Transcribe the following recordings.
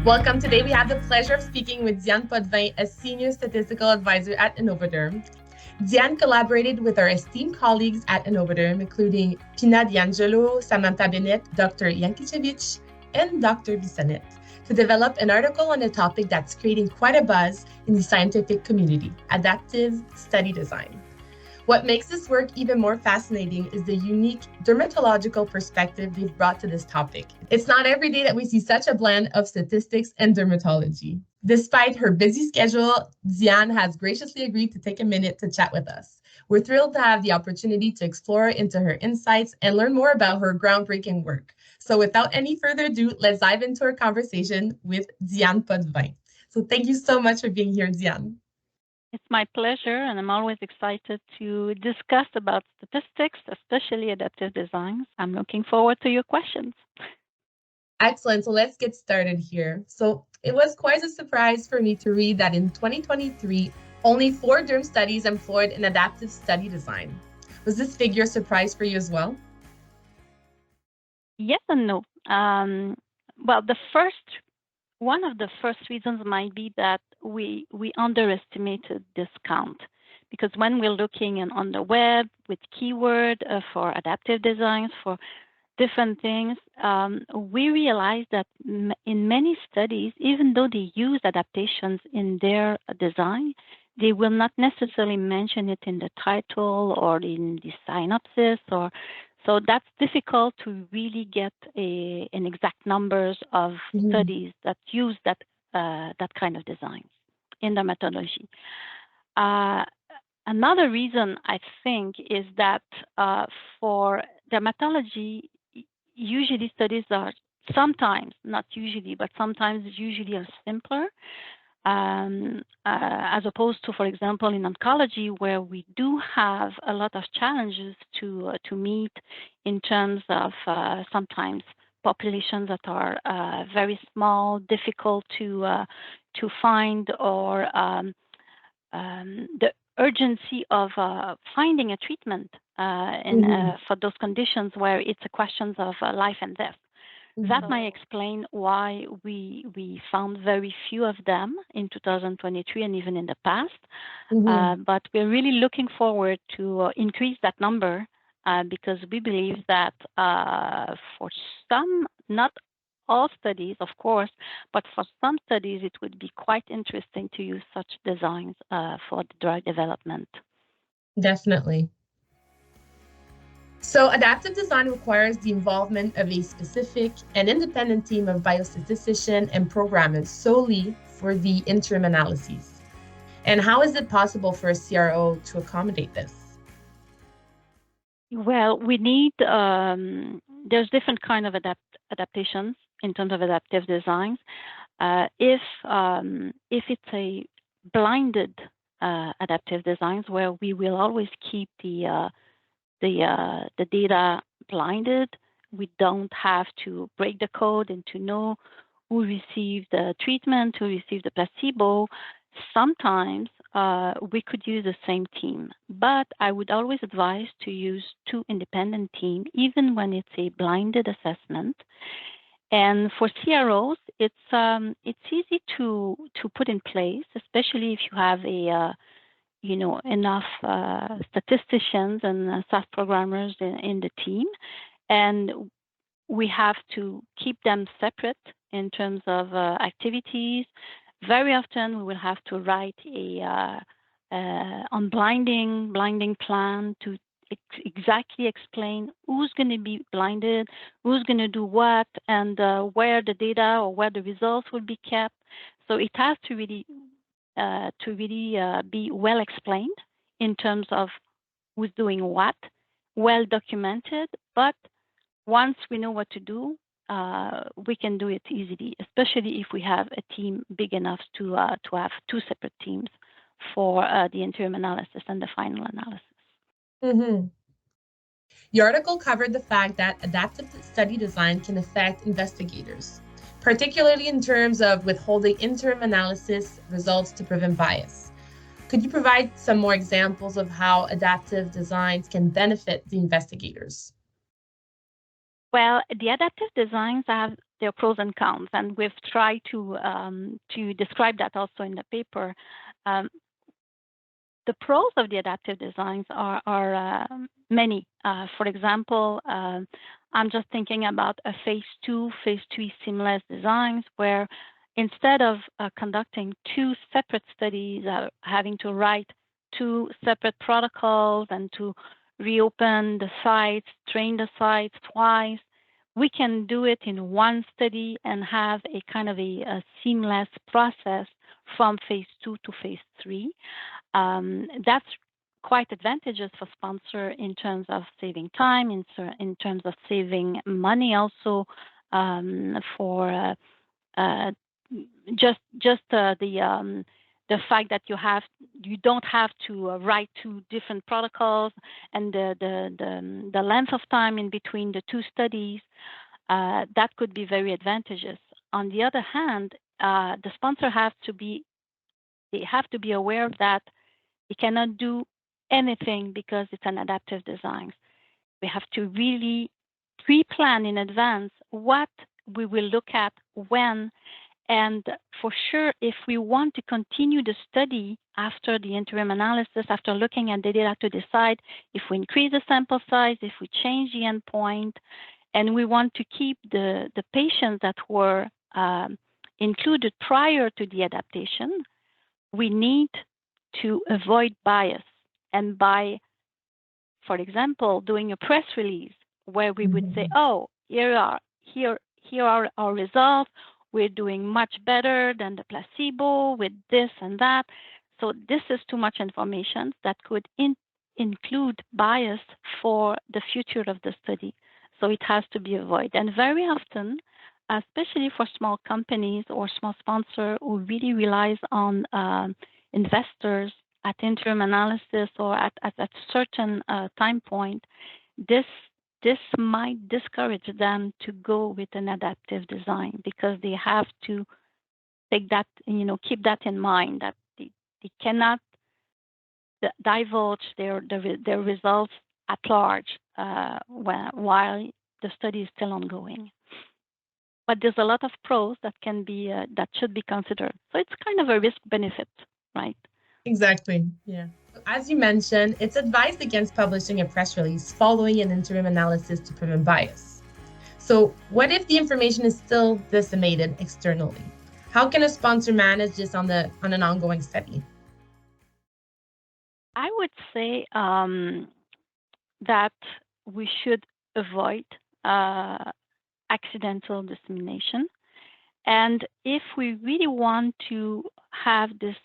Welcome. Today we have the pleasure of speaking with Diane Potvin, a senior statistical advisor at Innovaderm. Diane collaborated with our esteemed colleagues at Innovaderm, including Pina D'Angelo, Samantha Bennett, Dr. Yankichevich, and Dr. Bissonnette, to develop an article on a topic that's creating quite a buzz in the scientific community: adaptive study design. What makes this work even more fascinating is the unique dermatological perspective they've brought to this topic. It's not every day that we see such a blend of statistics and dermatology. Despite her busy schedule, Diane has graciously agreed to take a minute to chat with us. We're thrilled to have the opportunity to explore into her insights and learn more about her groundbreaking work. So without any further ado, let's dive into our conversation with Diane Potvin. So thank you so much for being here, Diane. It's my pleasure, and I'm always excited to discuss about statistics, especially adaptive designs. I'm looking forward to your questions. Excellent. So let's get started here. So it was quite a surprise for me to read that in 2023, only 4 derm studies employed an adaptive study design. Was this figure a surprise for you as well? Yes and no. Well, one of the first reasons might be that we underestimated this count, because when we're looking on the web with keyword for adaptive designs for different things, we realized that in many studies, even though they use adaptations in their design, they will not necessarily mention it in the title or in the synopsis, or so that's difficult to really get an exact numbers of studies that use that kind of designs in dermatology. Another reason I think is that for dermatology, usually studies are sometimes, not usually, but sometimes usually are simpler, as opposed to, for example, in oncology, where we do have a lot of challenges to meet in terms of sometimes populations that are very small, difficult to find, or the urgency of finding a treatment for those conditions where it's a question of life and death. That might explain why we found very few of them in 2023 and even in the past. But we're really looking forward to increase that number because we believe that for some, not all studies, of course, but for some studies, it would be quite interesting to use such designs for the drug development. Definitely. So adaptive design requires the involvement of a specific and independent team of biostatisticians and programmers solely for the interim analyses. And how is it possible for a CRO to accommodate this? Well, we need, there's different kind of adaptations in terms of adaptive designs. If it's a blinded adaptive designs, where we will always keep the data blinded, we don't have to break the code and to know who received the treatment, who received the placebo. Sometimes we could use the same team, but I would always advise to use 2 independent teams, even when it's a blinded assessment. And for CROs, it's easy to put in place, especially if you have enough statisticians and SAS programmers in the team, and we have to keep them separate in terms of activities. Very often, we will have to write a blinding plan to exactly explain who's going to be blinded, who's going to do what, and where the data or where the results will be kept. So it has to really be well explained in terms of who's doing what, well documented. But once we know what to do, we can do it easily, especially if we have a team big enough to have 2 separate teams for the interim analysis and the final analysis. The article covered the fact that adaptive study design can affect investigators, particularly in terms of withholding interim analysis results to prevent bias. Could you provide some more examples of how adaptive designs can benefit the investigators? Well, the adaptive designs have their pros and cons, and we've tried to describe that also in the paper. Um, the pros of the adaptive designs are many. For example, I'm just thinking about a phase 2, phase 3 seamless designs where instead of conducting two separate studies, having to write two separate protocols and to reopen the sites, train the sites twice, we can do it in one study and have a kind of a seamless process from phase 2 to phase 3. That's quite advantageous for sponsor in terms of saving time, in terms of saving money also for uh, the fact that you don't have to write two different protocols and the length of time in between the two studies. That could be very advantageous. On the other hand, the sponsor they have to be aware that we cannot do anything because it's an adaptive design. We have to really pre-plan in advance what we will look at when. And for sure, if we want to continue the study after the interim analysis, after looking at the data to decide if we increase the sample size, if we change the endpoint, and we want to keep the patients that were included prior to the adaptation, we need to avoid bias. And by, for example, doing a press release where we would say, oh, here are our results. We're doing much better than the placebo with this and that. So this is too much information that could include bias for the future of the study. So it has to be avoided. And very often, especially for small companies or small sponsor who really relies on investors at interim analysis or at a certain time point, this might discourage them to go with an adaptive design because they have to take that, keep that in mind that they cannot divulge their results at large while the study is still ongoing. But there's a lot of pros that can be that should be considered. So it's kind of a risk benefit, right? Exactly. Yeah. As you mentioned, it's advised against publishing a press release following an interim analysis to prevent bias. So, what if the information is still disseminated externally? How can a sponsor manage this on an ongoing study? I would say that we should avoid accidental dissemination. And if we really want to have this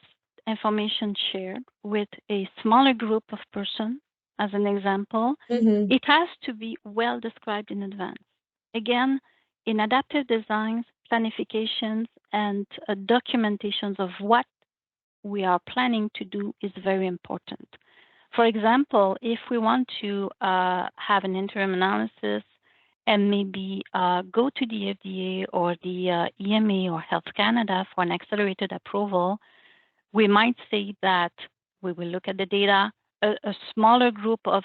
information shared with a smaller group of persons, as an example, it has to be well described in advance. Again, in adaptive designs, planifications, and documentations of what we are planning to do is very important. For example, if we want to have an interim analysis and maybe go to the FDA or the EMA or Health Canada for an accelerated approval, we might say that we will look at the data. A smaller group of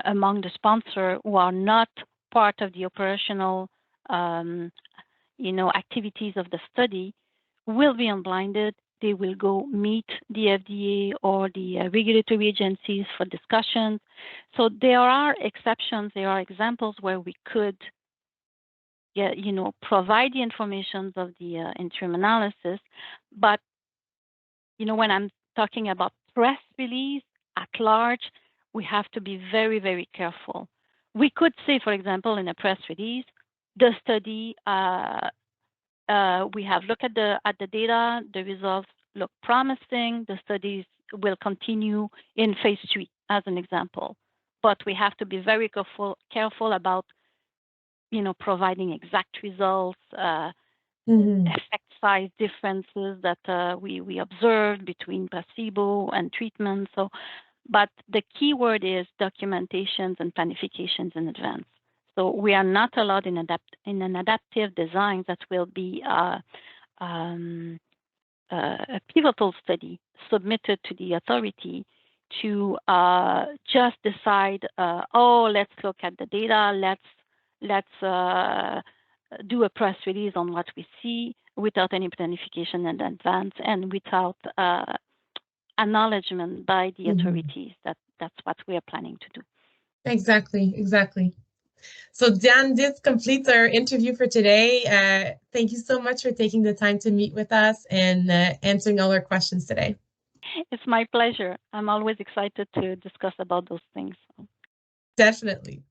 among the sponsor who are not part of the operational activities of the study will be unblinded. They will go meet the FDA or the regulatory agencies for discussions. So there are exceptions, there are examples where we could provide the information of the interim analysis. But, when I'm talking about press release at large, we have to be very, very careful. We could say, for example, in a press release, the study we have looked at the data, the results look promising, the studies will continue in phase 3 as an example. But we have to be very careful about providing exact results, effect size differences that we observed between placebo and treatment. But the key word is documentations and planifications in advance. So we are not allowed in an adaptive design that will be a pivotal study submitted to the authority to just decide, let's look at the data, let's let's do a press release on what we see without any planification in advance and without acknowledgement by the authorities that that's what we are planning to do. Exactly, exactly. So Diane, this completes our interview for today. Thank you so much for taking the time to meet with us and answering all our questions today. It's my pleasure. I'm always excited to discuss about those things. Definitely.